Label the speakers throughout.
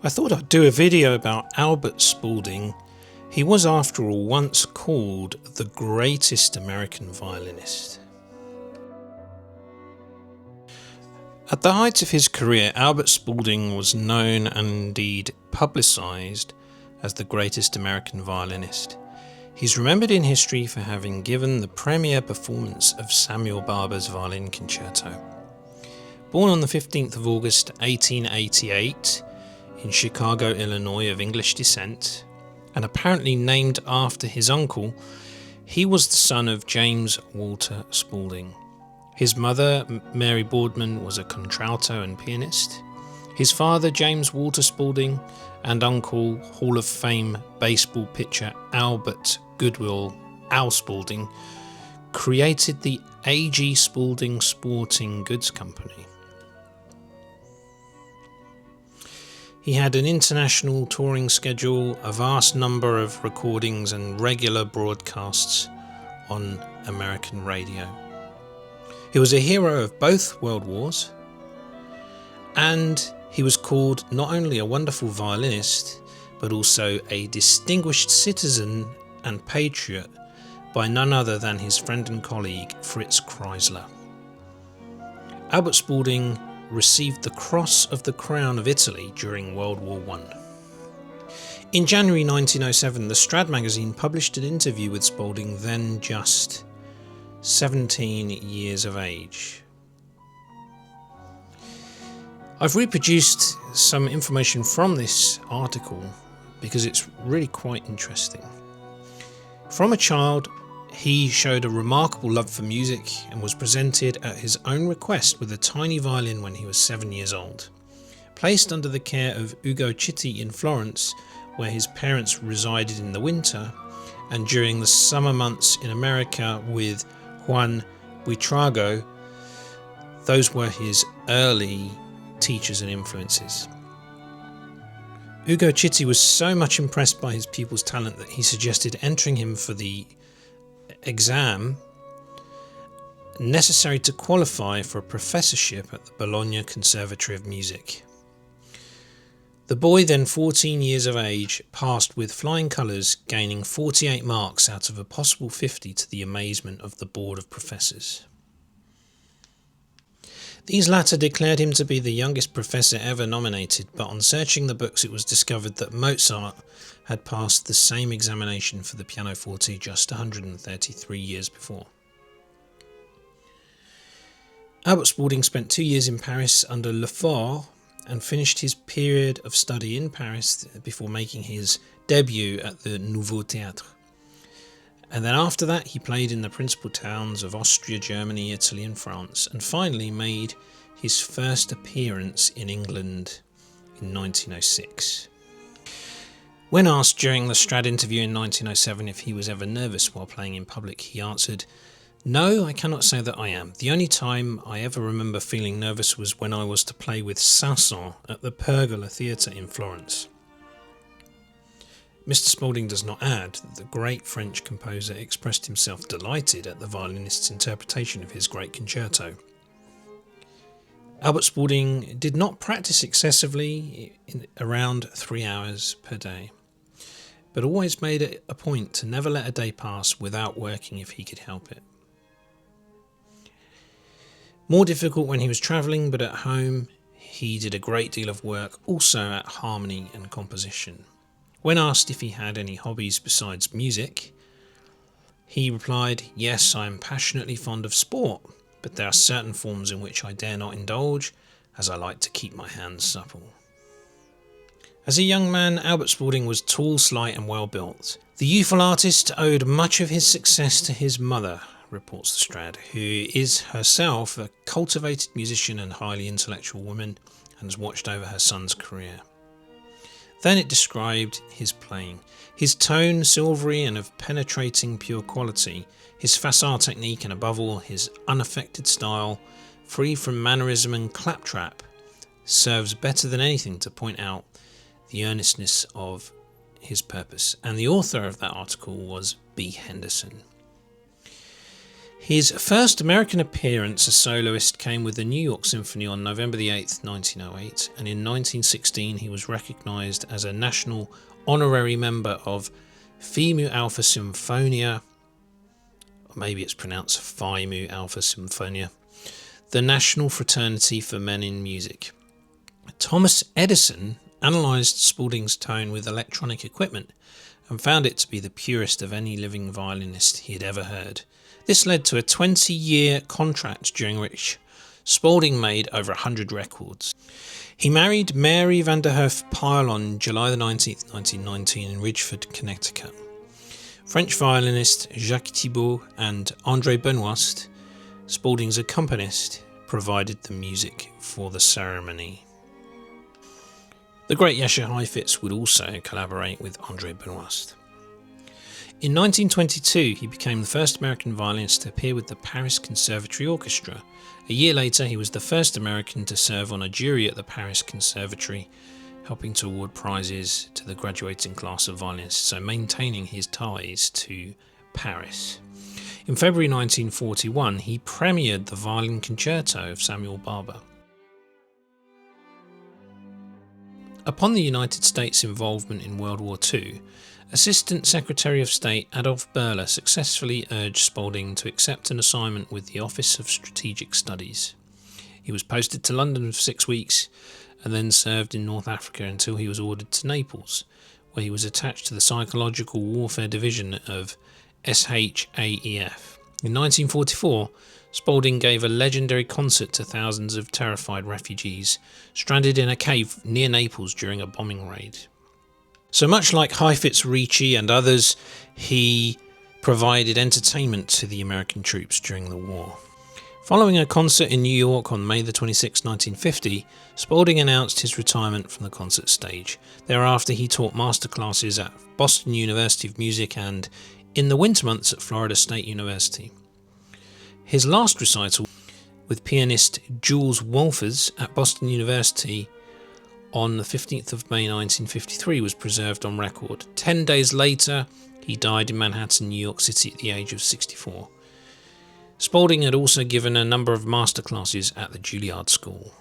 Speaker 1: I thought I'd do a video about Albert Spalding. He was, after all, once called the greatest American violinist. At the height of his career, Albert Spalding was known and indeed publicised as the greatest American violinist. He's remembered in history for having given the premiere performance of Samuel Barber's Violin Concerto. Born on the 15th of August 1888 in Chicago, Illinois, of English descent, and apparently named after his uncle, he was the son of James Walter Spalding. His mother, Mary Boardman, was a contralto and pianist. His father, James Walter Spalding, and uncle, Hall of Fame baseball pitcher Albert Goodwill Al Spalding, created the A.G. Spalding Sporting Goods Company. He had an international touring schedule, a vast number of recordings and regular broadcasts on American radio. He was a hero of both world wars, and he was called not only a wonderful violinist, but also a distinguished citizen and patriot by none other than his friend and colleague Fritz Kreisler. Albert Spalding received the Cross of the Crown of Italy during World War I. In January 1907, the Strad magazine published an interview with Spalding, then just 17 years of age. I've reproduced some information from this article because it's really quite interesting. From a child, he showed a remarkable love for music and was presented at his own request with a tiny violin when he was 7 years old. Placed under the care of Ugo Citti in Florence, where his parents resided in the winter, and during the summer months in America with Juan Buitrago, those were his early teachers and influences. Ugo Citti was so much impressed by his pupil's talent that he suggested entering him for the exam necessary to qualify for a professorship at the Bologna Conservatory of Music. The boy, then 14 years of age, passed with flying colours, gaining 48 marks out of a possible 50 to the amazement of the board of professors. These latter declared him to be the youngest professor ever nominated, but on searching the books it was discovered that Mozart had passed the same examination for the pianoforte just 133 years before. Albert Spalding spent 2 years in Paris under Lefort and finished his period of study in Paris before making his debut at the Nouveau Théâtre. And then after that he played in the principal towns of Austria, Germany, Italy and France, and finally made his first appearance in England in 1906. When asked during the Strad interview in 1907 if he was ever nervous while playing in public, he answered, "No, I cannot say that I am. The only time I ever remember feeling nervous was when I was to play with Saint-Saëns at the Pergola Theatre in Florence." Mr. Spalding does not add that the great French composer expressed himself delighted at the violinist's interpretation of his great concerto. Albert Spalding did not practice excessively, around 3 hours per day, but always made it a point to never let a day pass without working if he could help it. More difficult when he was travelling, but at home he did a great deal of work also at harmony and composition. When asked if he had any hobbies besides music, he replied, "Yes, I am passionately fond of sport, but there are certain forms in which I dare not indulge, as I like to keep my hands supple." As a young man, Albert Spalding was tall, slight and well built. The youthful artist owed much of his success to his mother, reports the Strad, who is herself a cultivated musician and highly intellectual woman and has watched over her son's career. Then it described his playing. His tone, silvery and of penetrating pure quality, his facile technique and above all his unaffected style, free from mannerism and claptrap, serves better than anything to point out the earnestness of his purpose. And the author of that article was B. Henderson. His first American appearance as soloist came with the New York Symphony on November the 8th, 1908, and in 1916 he was recognised as a national honorary member of Phi Mu Alpha Symphonia, or maybe it's pronounced Phi Mu Alpha Symphonia, the National Fraternity for Men in Music. Thomas Edison analysed Spalding's tone with electronic equipment and found it to be the purest of any living violinist he had ever heard. This led to a 20-year contract during which Spalding made over 100 records. He married Mary Vanderhoof Pyle on July the 19th, 1919 in Ridgeford, Connecticut. French violinist Jacques Thibault and André Benoist, Spalding's accompanist, provided the music for the ceremony. The great Yasha Heifetz would also collaborate with André Benoist. In 1922, he became the first American violinist to appear with the Paris Conservatory Orchestra. A year later, he was the first American to serve on a jury at the Paris Conservatory, helping to award prizes to the graduating class of violinists, so maintaining his ties to Paris. In February 1941, he premiered the Violin Concerto of Samuel Barber. Upon the United States' involvement in World War II, Assistant Secretary of State Adolf Berle successfully urged Spalding to accept an assignment with the Office of Strategic Studies. He was posted to London for 6 weeks and then served in North Africa until he was ordered to Naples, where he was attached to the Psychological Warfare Division of SHAEF. In 1944, Spalding gave a legendary concert to thousands of terrified refugees stranded in a cave near Naples during a bombing raid. So much like Heifetz, Ricci and others, he provided entertainment to the American troops during the war. Following a concert in New York on May 26, 1950, Spalding announced his retirement from the concert stage. Thereafter, he taught masterclasses at Boston University of Music and, in the winter months, at Florida State University. His last recital with pianist Jules Wolfers at Boston University on the 15th of May 1953 was preserved on record. 10 days later, he died in Manhattan, New York City at the age of 64. Spalding had also given a number of masterclasses at the Juilliard School.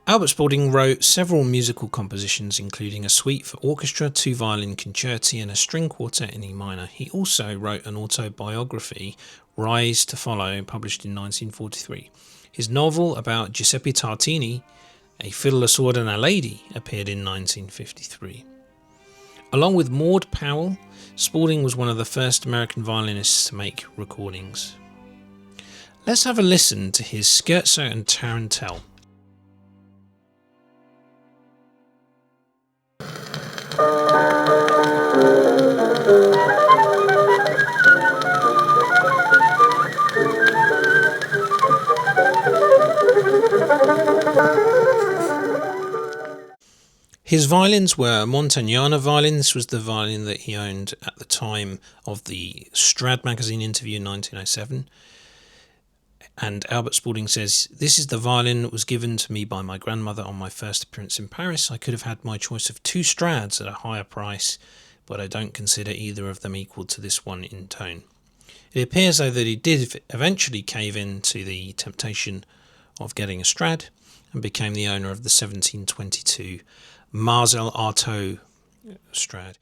Speaker 1: Albert Spalding wrote several musical compositions, including a suite for orchestra, 2 violin concerti and a string quartet in E minor. He also wrote an autobiography, Rise to Follow, published in 1943. His novel about Giuseppe Tartini, A Fiddle, a Sword and a Lady, appeared in 1953. Along with Maud Powell, Spalding was one of the first American violinists to make recordings. Let's have a listen to his scherzo and tarantelle. His violins were Montagnana violin. This was the violin that he owned at the time of the Strad magazine interview in 1907. And Albert Spalding says, "This is the violin that was given to me by my grandmother on my first appearance in Paris. I could have had my choice of 2 Strads at a higher price, but I don't consider either of them equal to this one in tone." It appears though that he did eventually cave in to the temptation of getting a Strad and became the owner of the 1722 Marcel Artaud Strad.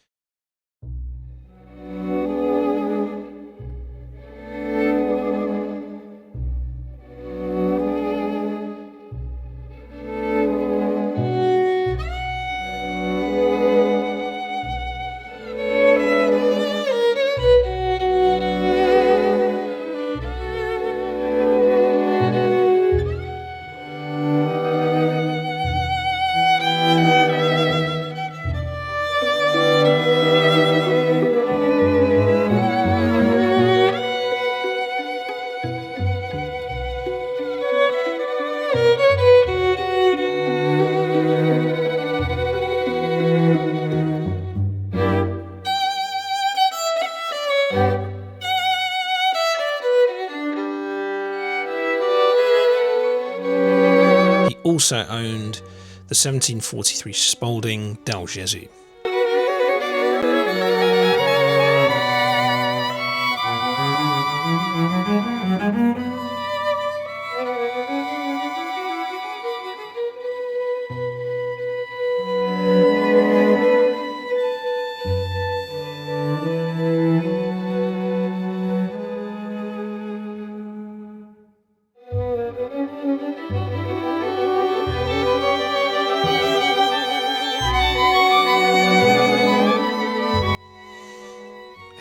Speaker 1: Also owned the 1743 Spalding Del Gesù.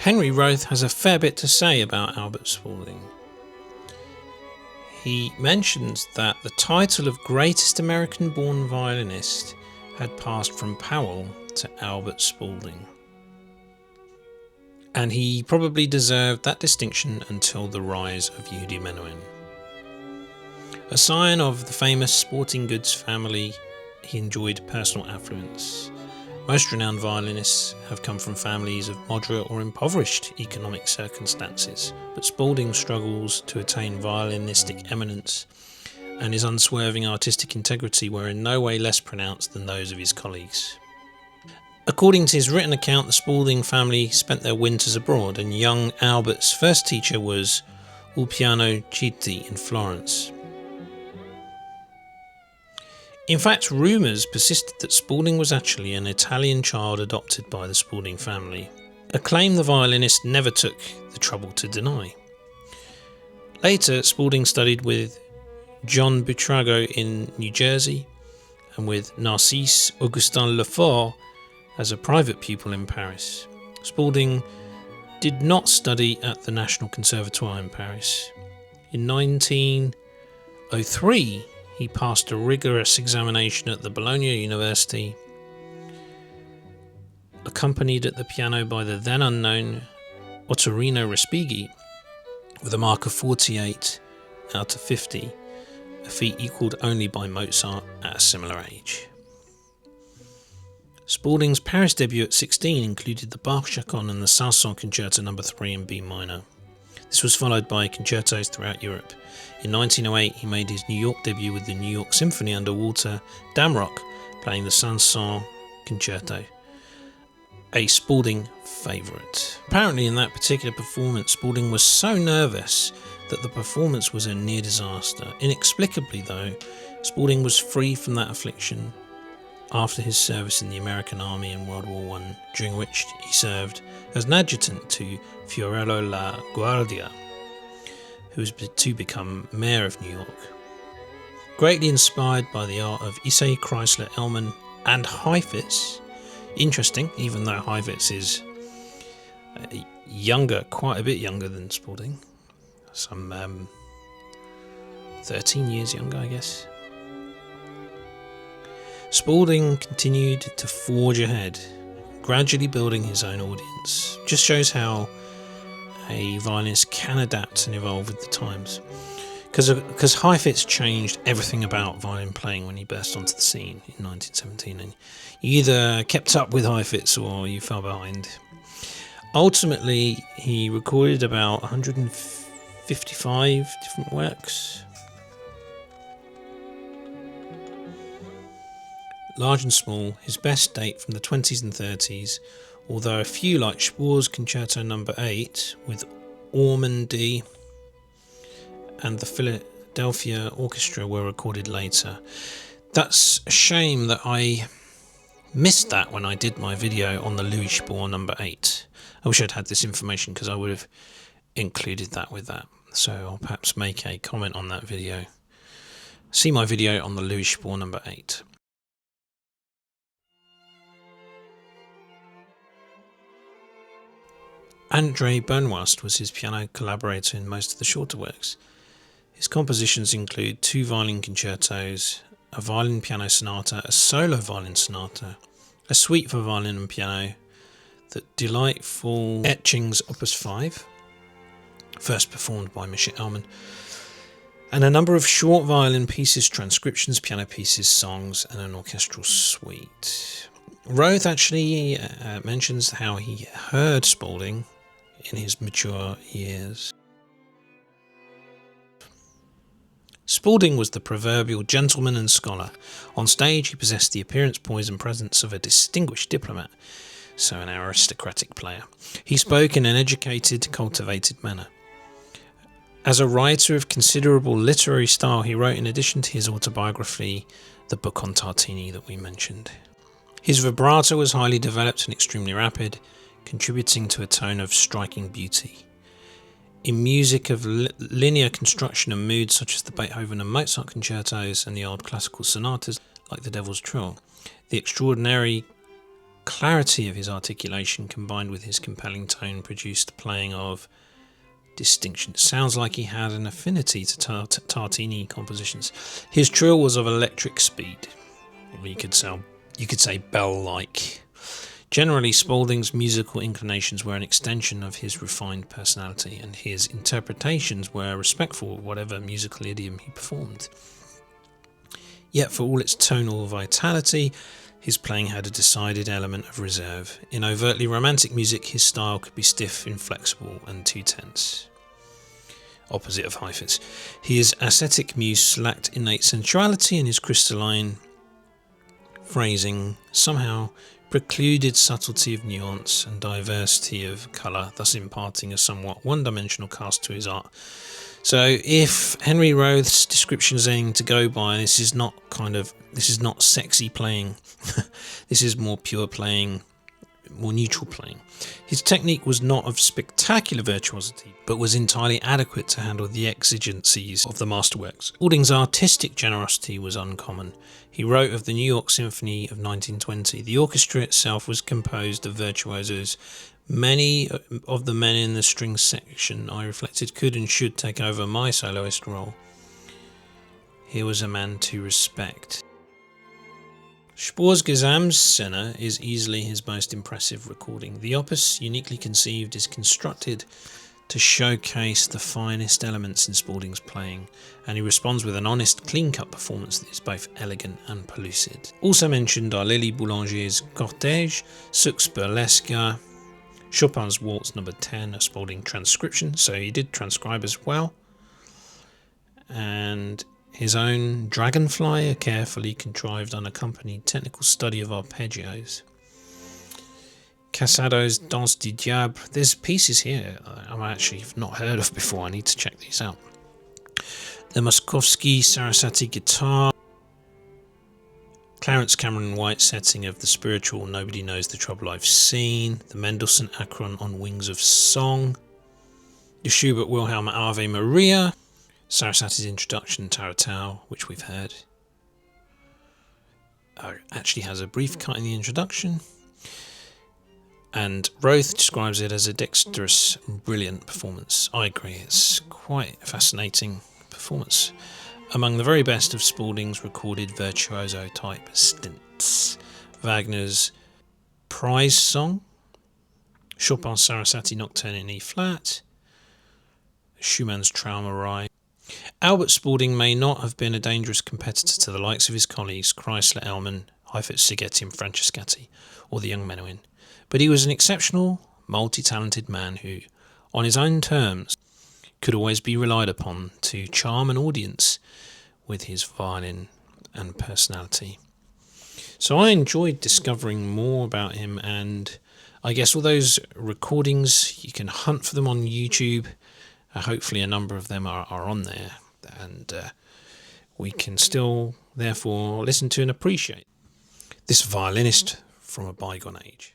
Speaker 1: Henry Roth has a fair bit to say about Albert Spalding. He mentions that the title of greatest American-born violinist had passed from Powell to Albert Spalding, and he probably deserved that distinction until the rise of Yehudi Menuhin. A scion of the famous sporting goods family, he enjoyed personal affluence. Most renowned violinists have come from families of moderate or impoverished economic circumstances, but Spalding's struggles to attain violinistic eminence and his unswerving artistic integrity were in no way less pronounced than those of his colleagues. According to his written account, the Spalding family spent their winters abroad, and young Albert's first teacher was Ulpiano Citti in Florence. In fact, rumours persisted that Spalding was actually an Italian child adopted by the Spalding family, a claim the violinist never took the trouble to deny. Later, Spalding studied with John Buitrago in New Jersey and with Narcisse Augustin Lefort as a private pupil in Paris. Spalding did not study at the National Conservatoire in Paris. In 1903, he passed a rigorous examination at the Bologna University, accompanied at the piano by the then unknown Ottorino Respighi with a mark of 48 out of 50, a feat equalled only by Mozart at a similar age. Spalding's Paris debut at 16 included the Bach Chaconne and the Saint-Saëns Concerto No. 3 in B minor. This was followed by concertos throughout Europe. In 1908, he made his New York debut with the New York Symphony under Walter Damrosch, playing the Saint-Saëns Concerto, a Spalding favourite. Apparently, in that particular performance, Spalding was so nervous that the performance was a near disaster. Inexplicably, though, Spalding was free from that affliction after his service in the American Army in World War I, during which he served as an adjutant to Fiorello La Guardia, who was to become mayor of New York. Greatly inspired by the art of Issei Chrysler Elman and Heifetz, interesting, even though Heifetz is younger, quite a bit younger than Spalding, some 13 years younger, I guess. Spalding continued to forge ahead, gradually building his own audience. Just shows how a violinist can adapt and evolve with the times. Because Heifetz changed everything about violin playing when he burst onto the scene in 1917, and you either kept up with Heifetz or you fell behind. Ultimately, he recorded about 155 different works, large and small. His best date from the 20s and 30s, although a few like Spohr's Concerto No. 8 with Ormandy and the Philadelphia Orchestra were recorded later. That's a shame that I missed that when I did my video on the Louis Spohr No. 8. I wish I'd had this information because I would have included that with that. So I'll perhaps make a comment on that video. See my video on the Louis Spohr No. 8. André Benoist was his piano collaborator in most of the shorter works. His compositions include 2 violin concertos, a violin piano sonata, a solo violin sonata, a suite for violin and piano, the delightful etchings Opus 5, first performed by Mischa Elman, and a number of short violin pieces, transcriptions, piano pieces, songs, and an orchestral suite. Roth actually mentions how he heard Spalding in his mature years. Spalding was the proverbial gentleman and scholar. On stage, he possessed the appearance, poise, and presence of a distinguished diplomat, so an aristocratic player. He spoke in an educated, cultivated manner. As a writer of considerable literary style, he wrote, in addition to his autobiography, the book on Tartini that we mentioned. His vibrato was highly developed and extremely rapid, contributing to a tone of striking beauty. In music of linear construction and mood, such as the Beethoven and Mozart concertos and the old classical sonatas like the Devil's Trill, the extraordinary clarity of his articulation combined with his compelling tone produced playing of distinction. It sounds like he had an affinity to Tartini compositions. His trill was of electric speed. You could say bell-like. Generally, Spalding's musical inclinations were an extension of his refined personality, and his interpretations were respectful of whatever musical idiom he performed. Yet, for all its tonal vitality, his playing had a decided element of reserve. In overtly romantic music, his style could be stiff, inflexible, and too tense. Opposite of Heifetz. His ascetic muse lacked innate sensuality, and his crystalline phrasing somehow precluded subtlety of nuance and diversity of colour, thus imparting a somewhat one-dimensional cast to his art. So if Henry Roth's description is anything to go by, this is not sexy playing. This is more pure playing, more neutral playing. His technique was not of spectacular virtuosity, but was entirely adequate to handle the exigencies of the masterworks. Spalding's artistic generosity was uncommon. He wrote of the New York Symphony of 1920. The orchestra itself was composed of virtuosos. Many of the men in the string section, I reflected, could and should take over my soloist role. Here was a man to respect. Spohr's Gesamtszene is easily his most impressive recording. The opus, uniquely conceived, is constructed to showcase the finest elements in Spalding's playing, and he responds with an honest, clean-cut performance that is both elegant and pellucid. Also mentioned are Lily Boulanger's Cortège, Suc's Burlesque, Chopin's Waltz No. 10, a Spalding transcription, so he did transcribe as well, and his own Dragonfly, a carefully contrived unaccompanied technical study of arpeggios. Casado's Danse du Diable. There's pieces here I've actually not heard of before. I need to check these out. The Moszkowski Sarasate guitar. Clarence Cameron White setting of the spiritual Nobody Knows the Trouble I've Seen. The Mendelssohn Akron on Wings of Song. The Schubert Wilhelm Ave Maria. Sarasate's introduction, Tarantelle, which we've heard. Actually has a brief cut in the introduction. And Roth describes it as a dexterous, brilliant performance. I agree, it's quite a fascinating performance. Among the very best of Spalding's recorded virtuoso-type stints. Wagner's Prize Song, Chopin's Sarasate Nocturne in E-flat, Schumann's Traumerei. Albert Spalding may not have been a dangerous competitor to the likes of his colleagues Kreisler, Elman, Heifetz, Szigeti and Francescatti, or the young Menuhin, but he was an exceptional, multi-talented man who, on his own terms, could always be relied upon to charm an audience with his violin and personality. So I enjoyed discovering more about him, and I guess all those recordings, you can hunt for them on YouTube. Hopefully a number of them are on there, and we can still therefore listen to and appreciate this violinist from a bygone age.